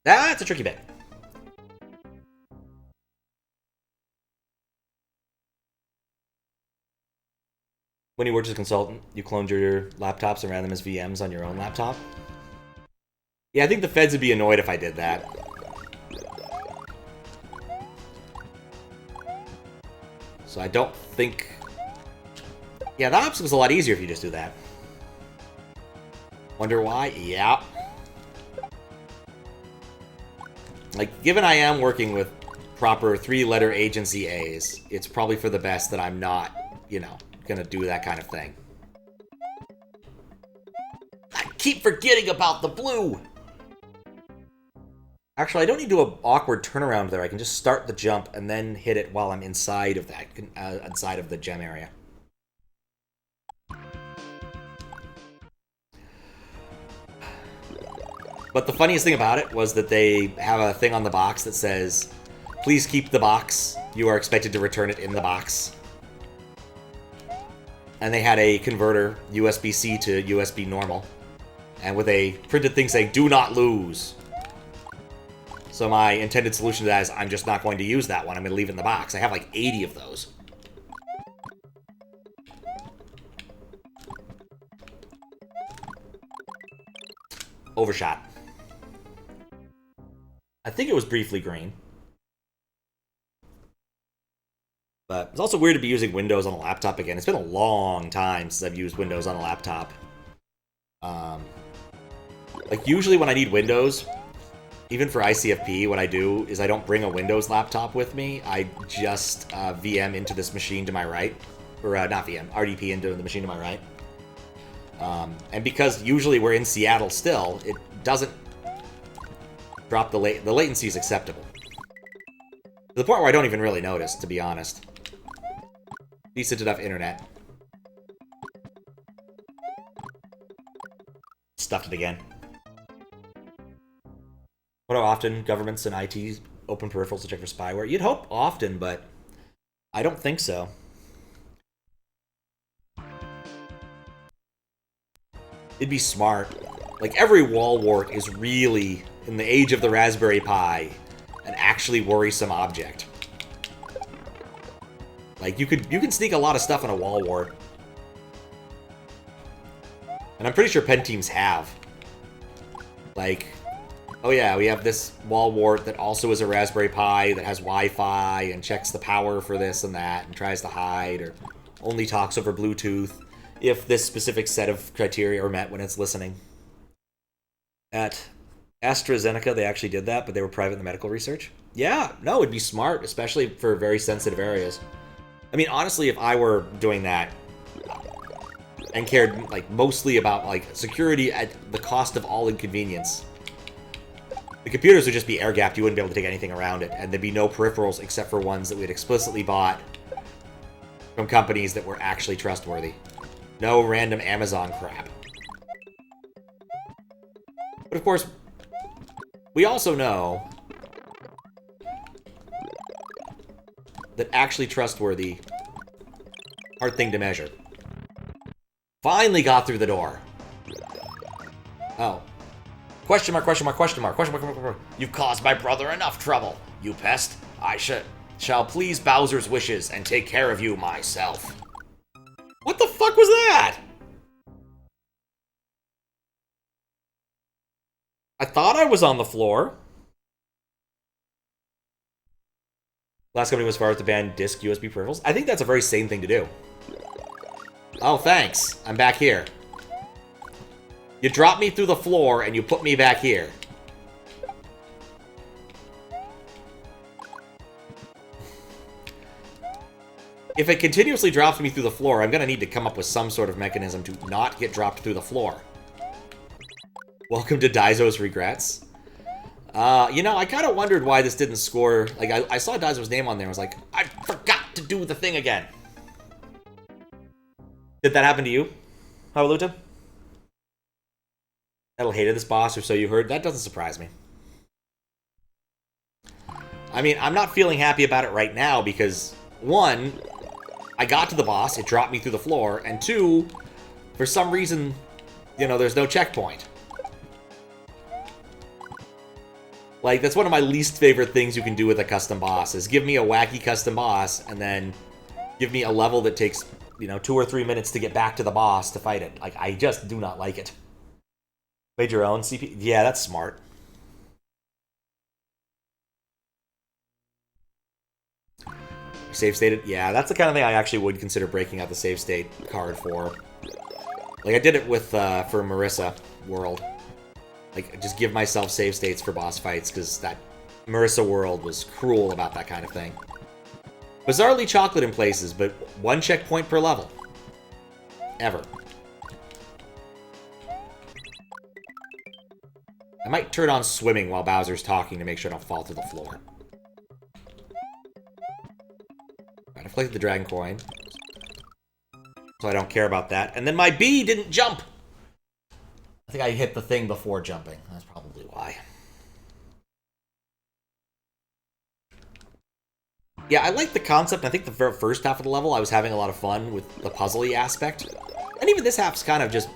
That's a tricky bit. When you worked as a consultant, you cloned your laptops and ran them as VMs on your own laptop? Yeah, I think the feds would be annoyed if I did that. So I don't think... Yeah, the option was a lot easier if you just do that. Wonder why? Yeah. Like, given I am working with proper 3-letter agency A's, it's probably for the best that I'm not, you know, gonna do that kind of thing. I keep forgetting about the blue! Actually, I don't need to do an awkward turnaround there. I can just start the jump and then hit it while I'm inside of that, inside of the gem area. But the funniest thing about it was that they have a thing on the box that says, "Please keep the box. You are expected to return it in the box." And they had a converter, USB-C to USB normal, and with a printed thing saying, "Do not lose." So my intended solution to that is I'm just not going to use that one. I'm going to leave it in the box. I have like 80 of those. Overshot. I think it was briefly green. But it's also weird to be using Windows on a laptop again. It's been a long time since I've used Windows on a laptop. Like, usually when I need Windows, even for ICFP, what I do is I don't bring a Windows laptop with me. I just VM into this machine to my right. Or not VM, RDP into the machine to my right. And because usually we're in Seattle still, it doesn't drop the latency is acceptable. To the point where I don't even really notice, to be honest. Decent enough internet. Stuffed it again. What, how often governments and IT open peripherals to check for spyware? You'd hope often, but I don't think so. It'd be smart. Like, every wall wart is really, in the age of the Raspberry Pi, an actually worrisome object. Like, you can sneak a lot of stuff on a wall wart. And I'm pretty sure pen teams have. Like, oh yeah, we have this wall wart that also is a Raspberry Pi that has Wi-Fi and checks the power for this and that and tries to hide or only talks over Bluetooth if this specific set of criteria are met when it's listening. At AstraZeneca, they actually did that, but they were private in the medical research. Yeah, no, it'd be smart, especially for very sensitive areas. I mean, honestly, if I were doing that and cared, like, mostly about, like, security at the cost of all inconvenience, the computers would just be air-gapped. You wouldn't be able to take anything around it, and there'd be no peripherals except for ones that we had explicitly bought from companies that were actually trustworthy. No random Amazon crap. But of course, we also know that actually trustworthy, hard thing to measure. Finally got through the door. Oh. Question mark, question mark, question mark, question mark, question mark. You've caused my brother enough trouble, you pest. I shall please Bowser's wishes and take care of you myself. What the fuck was that? I thought I was on the floor. Last company was far as to ban disk USB peripherals. I think that's a very sane thing to do. Oh, thanks. I'm back here. You dropped me through the floor and you put me back here. If it continuously drops me through the floor, I'm going to need to come up with some sort of mechanism to not get dropped through the floor. Welcome to Daizo's Regrets. You know, I kind of wondered why this didn't score. Like, I saw Daizo's name on there. I was like, I forgot to do the thing again. Did that happen to you, Hawaluta? That'll hated this boss, or so you heard. That doesn't surprise me. I mean, I'm not feeling happy about it right now because, one, I got to the boss, it dropped me through the floor, and two, for some reason, you know, there's no checkpoint. Like, that's one of my least favorite things you can do with a custom boss, is give me a wacky custom boss, and then give me a level that takes, you know, 2 or 3 minutes to get back to the boss to fight it. Like, I just do not like it. Made your own CP? Yeah, that's smart. Save stated? Yeah, that's the kind of thing I actually would consider breaking out the save state card for. Like, I did it with, for Marissa World. Like, just give myself save states for boss fights, because that Marissa World was cruel about that kind of thing. Bizarrely chocolate in places, but 1 checkpoint per level. Ever. I might turn on swimming while Bowser's talking to make sure I don't fall to the floor. Alright, I collected the dragon coin. So I don't care about that. And then my bee didn't jump! I think I hit the thing before jumping. That's probably why. Yeah, I like the concept. I think the very first half of the level I was having a lot of fun with the puzzly aspect. And even this half's kind of just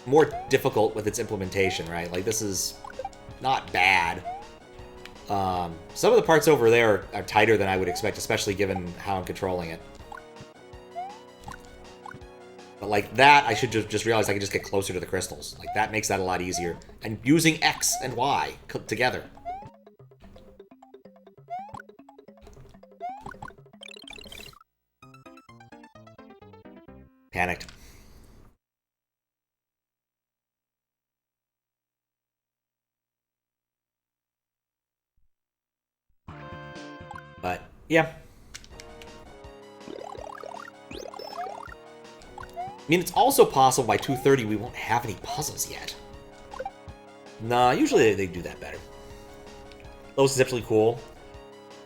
more difficult with its implementation, right? Like, this is not bad. Some of the parts over there are tighter than I would expect, especially given how I'm controlling it. But like that, I should just realize I can just get closer to the crystals. Like, that makes that a lot easier. And using X and Y together. Panicked. Yeah. I mean, it's also possible by 2:30 we won't have any puzzles yet. Nah, usually they do that better. Those is actually cool.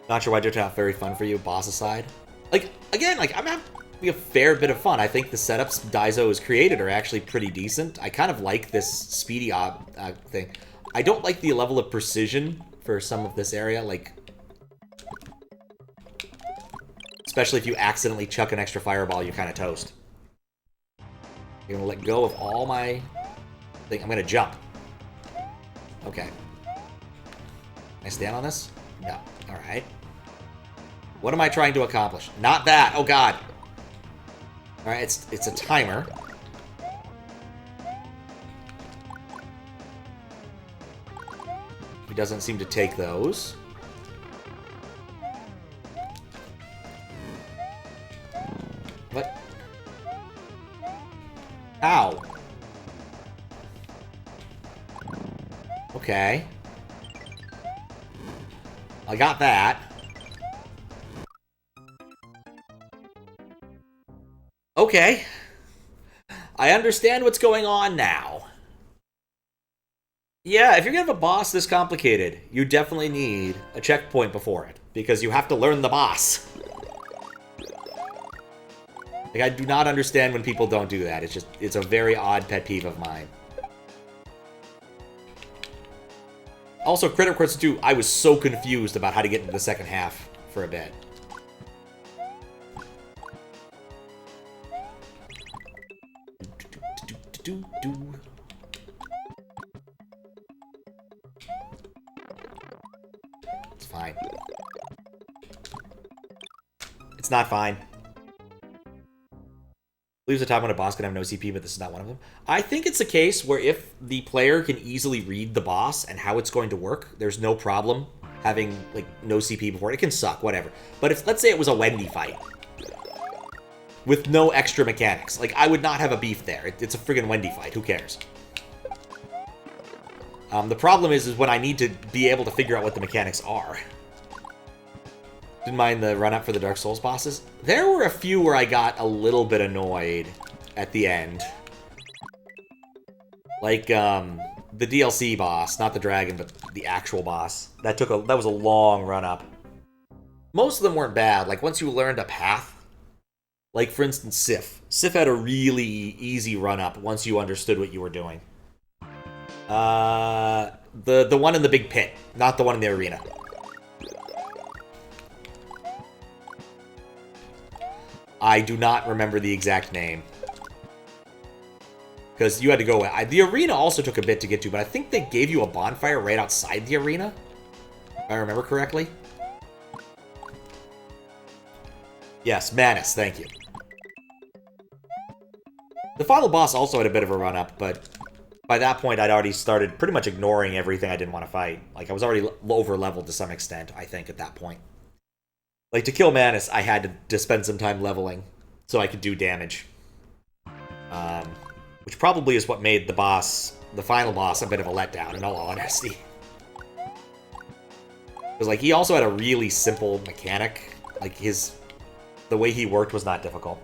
Not sure why it turned out very fun for you, boss aside. Like, again, like, I'm having a fair bit of fun. I think the setups Daizo has created are actually pretty decent. I kind of like this speedy thing. I don't like the level of precision for some of this area, like... Especially if you accidentally chuck an extra fireball, you're kind of toast. You're gonna let go of all my thing. I'm gonna jump. Okay. Can I stand on this? No. Alright. What am I trying to accomplish? Not that! Oh god! Alright, it's a timer. He doesn't seem to take those. What? Ow. Okay. I got that. Okay. I understand what's going on now. Yeah, if you're gonna have a boss this complicated, you definitely need a checkpoint before it, because you have to learn the boss. Like, I do not understand when people don't do that. It's just, it's a very odd pet peeve of mine. Also, Credit Cards 2, I was so confused about how to get into the second half for a bit. It's fine. It's not fine. Leaves a time when a boss can have no CP, but this is not one of them. I think it's a case where if the player can easily read the boss and how it's going to work, there's no problem having, like, no CP before it. It can suck, whatever. But if, let's say it was a Wendy fight with no extra mechanics, like, I would not have a beef there. It's a friggin' Wendy fight. Who cares? The problem is when I need to be able to figure out what the mechanics are. Didn't mind the run-up for the Dark Souls bosses. There were a few where I got a little bit annoyed at the end. Like, the DLC boss, not the dragon, but the actual boss. That was a long run-up. Most of them weren't bad. Like, once you learned a path, like, for instance, Sif. Sif had a really easy run-up once you understood what you were doing. The one in the big pit, not the one in the arena. I do not remember the exact name. Because you had to go... the arena also took a bit to get to, but I think they gave you a bonfire right outside the arena. If I remember correctly. Yes, Manus, thank you. The final boss also had a bit of a run-up, but by that point I'd already started pretty much ignoring everything I didn't want to fight. Like, I was already over-leveled to some extent, I think, at that point. Like, to kill Manus, I had to spend some time leveling so I could do damage. Which probably is what made the boss, the final boss, a bit of a letdown, in all honesty. Because, like, he also had a really simple mechanic. Like, the way he worked was not difficult.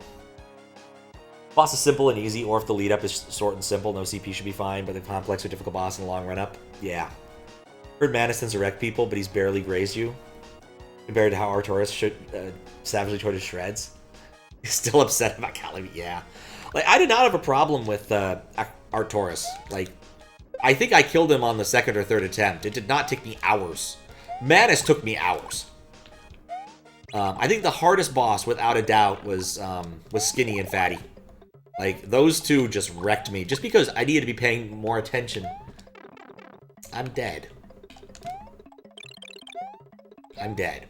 Boss is simple and easy, or if the lead-up is short and simple, no CP should be fine, but the complex or difficult boss in the long run-up, yeah. Heard Manus tends to wreck people, but he's barely grazed you. Compared to how Artorias should savagely tore to shreds. He's still upset about Calamity, yeah. Like, I did not have a problem with Artorias. Like, I think I killed him on the second or third attempt. It did not take me hours. Manus took me hours. I think the hardest boss, without a doubt, was Skinny and Fatty. Like, those two just wrecked me. Just because I needed to be paying more attention. I'm dead. I'm dead.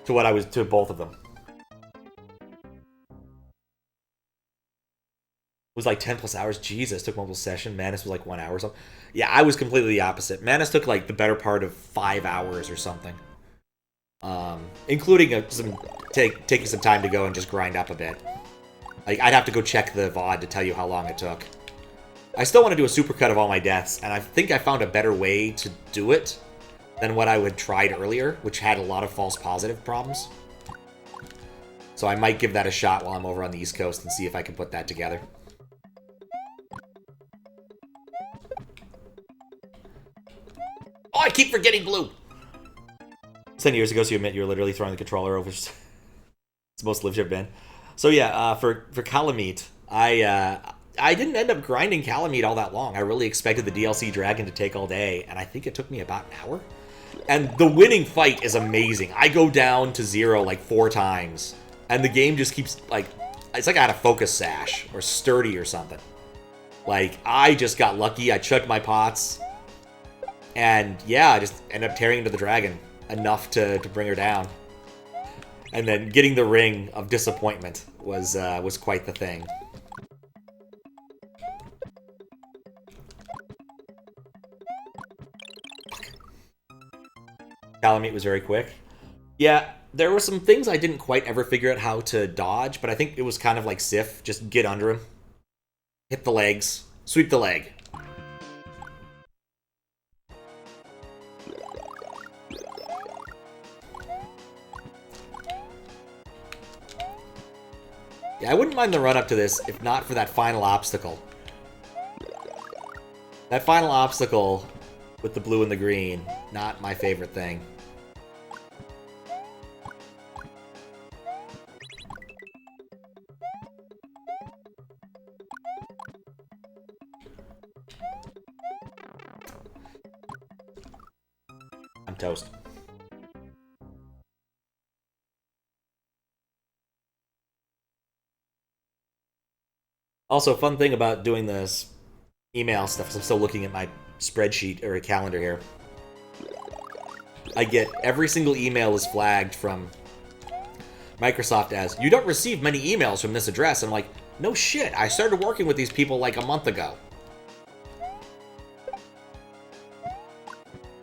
To both of them. It was like 10 plus hours. Jesus, took multiple sessions. Manus was like 1 hour or something. Yeah, I was completely the opposite. Manus took like the better part of 5 hours or something. Including taking some time to go and just grind up a bit. Like, I'd have to go check the VOD to tell you how long it took. I still want to do a supercut of all my deaths, and I think I found a better way to do it than what I had tried earlier, which had a lot of false positive problems. So I might give that a shot while I'm over on the East Coast and see if I can put that together. Oh, I keep forgetting blue! 10 years ago, so you admit you're literally throwing the controller over. It's the most lived you've been. So yeah, for Calamite, I didn't end up grinding Calamite all that long. I really expected the DLC Dragon to take all day, and I think it took me about an hour. And the winning fight is amazing. I go down to 0 like 4 times, and the game just keeps, like, it's like I had a focus sash, or sturdy or something. Like, I just got lucky, I chugged my pots, and yeah, I just ended up tearing into the dragon enough to bring her down. And then getting the ring of disappointment was quite the thing. Calamite was very quick. Yeah, there were some things I didn't quite ever figure out how to dodge, but I think it was kind of like Sif. Just get under him. Hit the legs. Sweep the leg. Yeah, I wouldn't mind the run up to this if not for that final obstacle. That final obstacle with the blue and the green, not my favorite thing. I'm toast. Also, fun thing about doing this email stuff is I'm still looking at my spreadsheet or a calendar here. I get every single email is flagged from Microsoft as, you don't receive many emails from this address. And I'm like, no shit, I started working with these people like a month ago.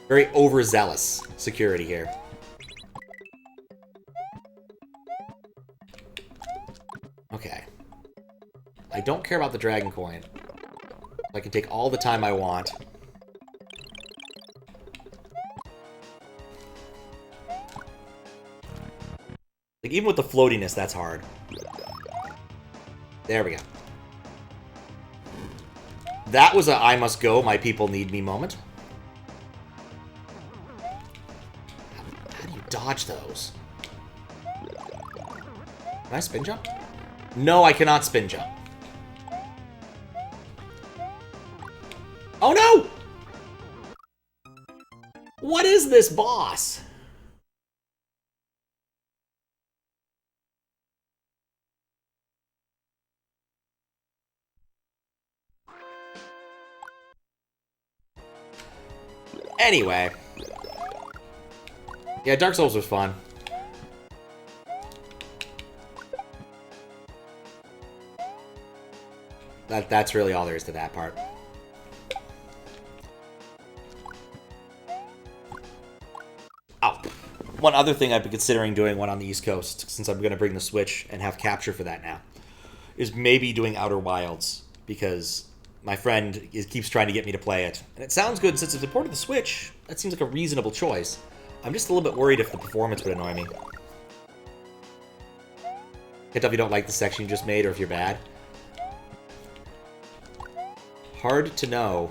Very overzealous security here. Okay. I don't care about the dragon coin. I can take all the time I want. Like, even with the floatiness, that's hard. There we go. That was a I must go, my people need me moment. How do you dodge those? Can I spin jump? No, I cannot spin jump. Oh no! What is this boss? Anyway. Yeah, Dark Souls was fun. That's really all there is to that part. Oh, one other thing I've been considering doing when on the East Coast, since I'm going to bring the Switch and have capture for that now, is maybe doing Outer Wilds, because my friend keeps trying to get me to play it. And it sounds good since it's a port of the Switch. That seems like a reasonable choice. I'm just a little bit worried if the performance would annoy me. Can't tell if you don't like the section you just made or if you're bad. Hard to know.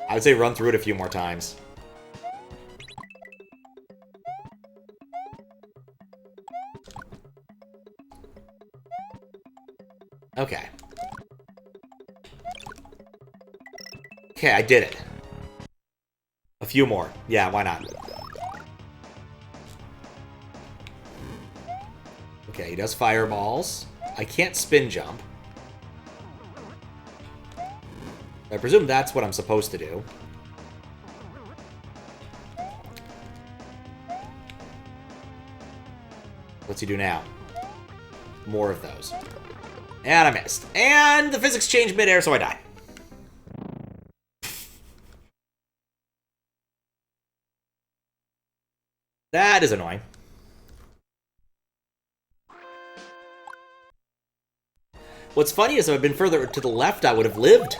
I would say run through it a few more times. Okay. Okay, I did it. A few more. Yeah, why not? Okay, he does fireballs. I can't spin jump. I presume that's what I'm supposed to do. What's he do now? More of those. And I missed. And the physics changed midair, so I die. That is annoying. What's funny is if I'd been further to the left, I would have lived.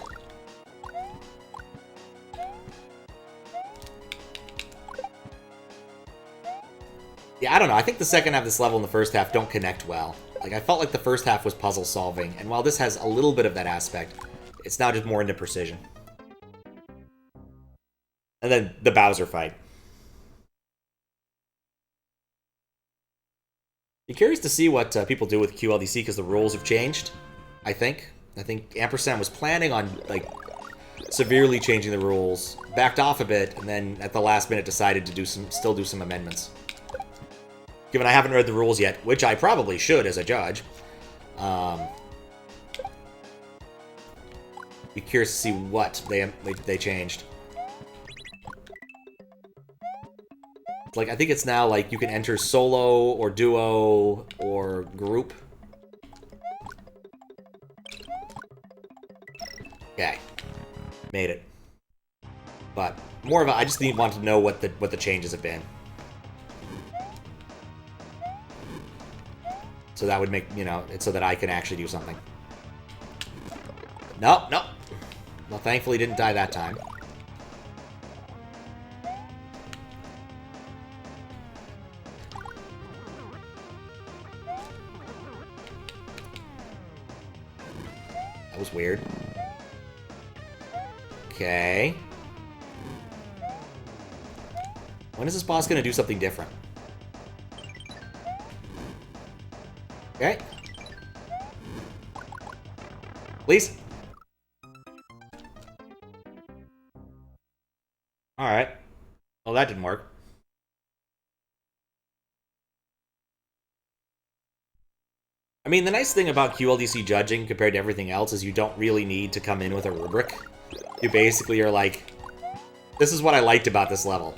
Yeah, I don't know. I think the second half of this level and the first half don't connect well. Like, I felt like the first half was puzzle solving, and while this has a little bit of that aspect, it's now just more into precision. And then the Bowser fight. Be curious to see what people do with QLDC because the rules have changed, I think. I think Ampersand was planning on, like, severely changing the rules, backed off a bit, and then at the last minute decided to still do some amendments. Given I haven't read the rules yet, which I probably should as a judge. Be curious to see what they changed. Like, I think it's now, like, you can enter solo or duo or group. Okay. Made it. But more of a, I just want to know what the changes have been. So that would make, you know, so that I can actually do something. No, no. Well, thankfully didn't die that time. That was weird. Okay. When is this boss going to do something different? Okay. Please. Alright. Well, that didn't work. I mean, the nice thing about QLDC judging compared to everything else is you don't really need to come in with a rubric. You basically are like, this is what I liked about this level.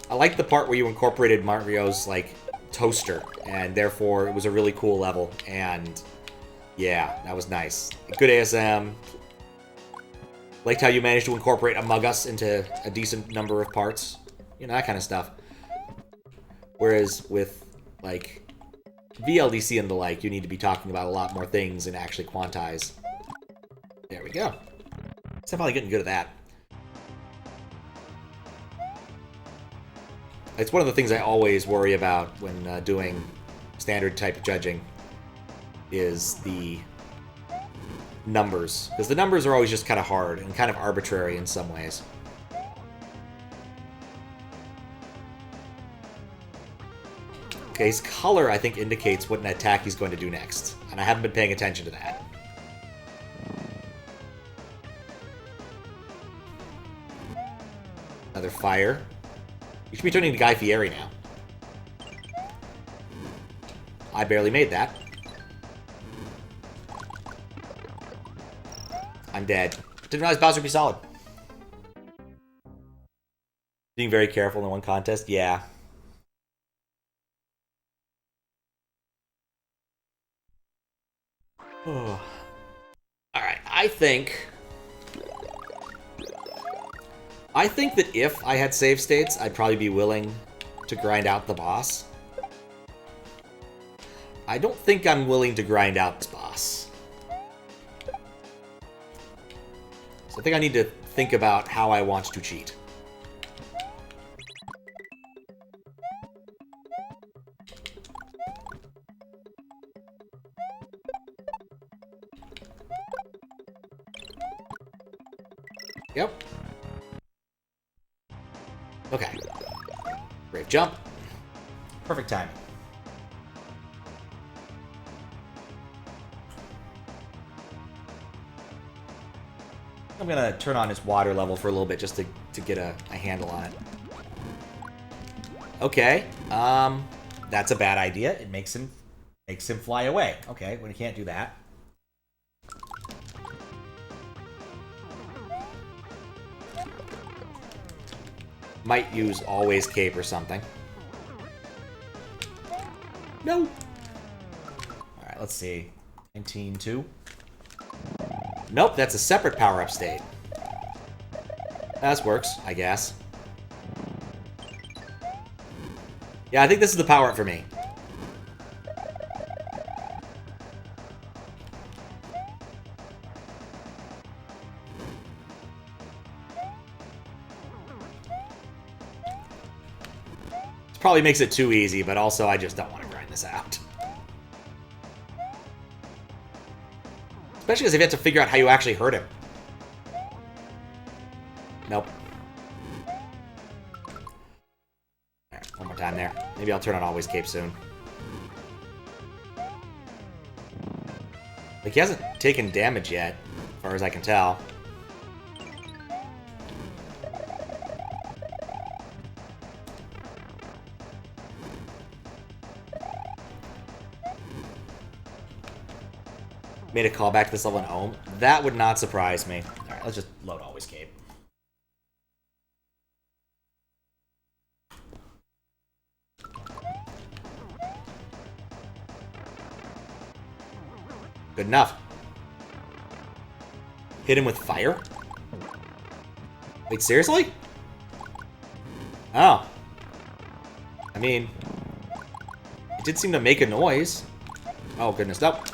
I liked the part where you incorporated Mario's, like, toaster, and therefore it was a really cool level, and yeah, that was nice. Good ASM. Liked how you managed to incorporate Among Us into a decent number of parts. You know, that kind of stuff. Whereas with, like, VLDC and the like, you need to be talking about a lot more things and actually quantize. There we go. So I'm probably getting good at that. It's one of the things I always worry about when doing standard type judging is the numbers. Because the numbers are always just kind of hard and kind of arbitrary in some ways. Okay, his color, I think, indicates what an attack he's going to do next. And I haven't been paying attention to that. Another fire. You should be turning to Guy Fieri now. I barely made that. I'm dead. Didn't realize Bowser would be solid. Being very careful in one contest? Yeah. Oh. Alright, I think that if I had save states, I'd probably be willing to grind out the boss. I don't think I'm willing to grind out this boss. So I think I need to think about how I want to cheat. Yep. Okay. Brave jump. Perfect timing. I'm gonna turn on his water level for a little bit just to get a handle on it. Okay. That's a bad idea. It makes him fly away. Okay, well, he can't do that. Might use always cape or something. No. All right, let's see. 19-2. Nope, that's a separate power-up state. That works, I guess. Yeah, I think this is the power-up for me. Probably makes it too easy, but also I just don't want to grind this out. Especially because if you have to figure out how you actually hurt him. Nope. Alright, one more time there. Maybe I'll turn on Always Cape soon. Like, he hasn't taken damage yet, as far as I can tell. Made a callback to this level in Ohm. That would not surprise me. Alright, let's just load Always Cape. Good enough. Hit him with fire? Wait, seriously? Oh. I mean, it did seem to make a noise. Oh, goodness. Nope.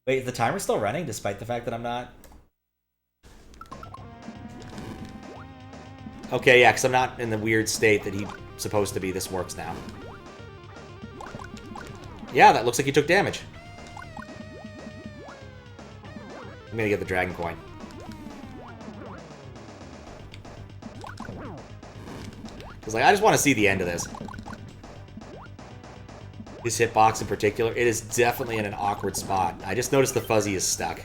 Wait, is the timer still running despite the fact that I'm not? Okay, yeah, because I'm not in the weird state that he's supposed to be. This works now. Yeah, that looks like he took damage. I'm gonna get the dragon coin. Because, like, I just want to see the end of this. His hitbox in particular, it is definitely in an awkward spot. I just noticed the fuzzy is stuck.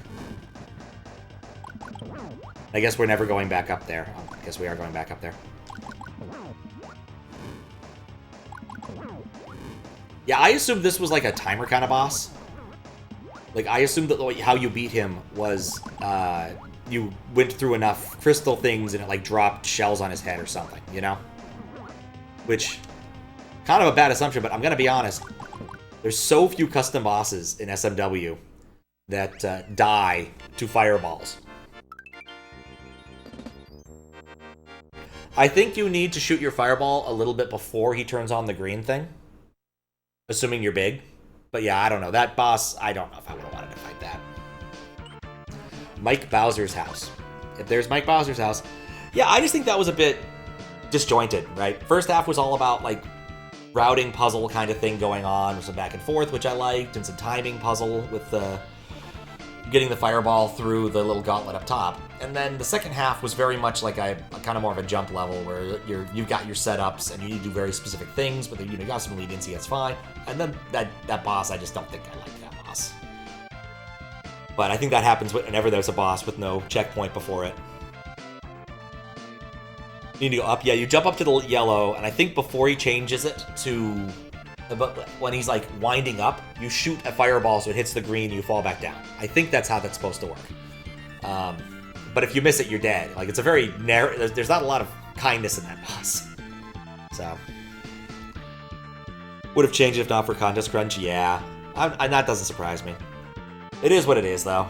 I guess we're never going back up there. Oh, I guess we are going back up there. Yeah, I assumed this was like a timer kind of boss. Like, I assumed that how you beat him was you went through enough crystal things and it, like, dropped shells on his head or something, you know? Which, kind of a bad assumption, but I'm gonna be honest. There's so few custom bosses in SMW that die to fireballs. I think you need to shoot your fireball a little bit before he turns on the green thing. Assuming you're big. But yeah, I don't know. That boss, I don't know if I would have wanted to fight that. Mike Bowser's house. If there's Mike Bowser's house. Yeah, I just think that was a bit disjointed, right? First half was all about, like, routing puzzle kind of thing going on, with some back and forth, which I liked, and some timing puzzle with the getting the fireball through the little gauntlet up top. And then the second half was very much like a kind of more of a jump level where you've got your setups and you need to do very specific things, but you got some leniency, that's fine. And then that boss, I just don't think I like that boss. But I think that happens whenever there's a boss with no checkpoint before it. You need to go up. Yeah, you jump up to the yellow, and I think before he changes it to... But when he's, like, winding up, you shoot a fireball so it hits the green and you fall back down. I think that's how that's supposed to work. But if you miss it, you're dead. Like, it's a very narrow... There's not a lot of kindness in that boss. So... Would have changed if not for Contest Crunch? Yeah. And that doesn't surprise me. It is what it is, though.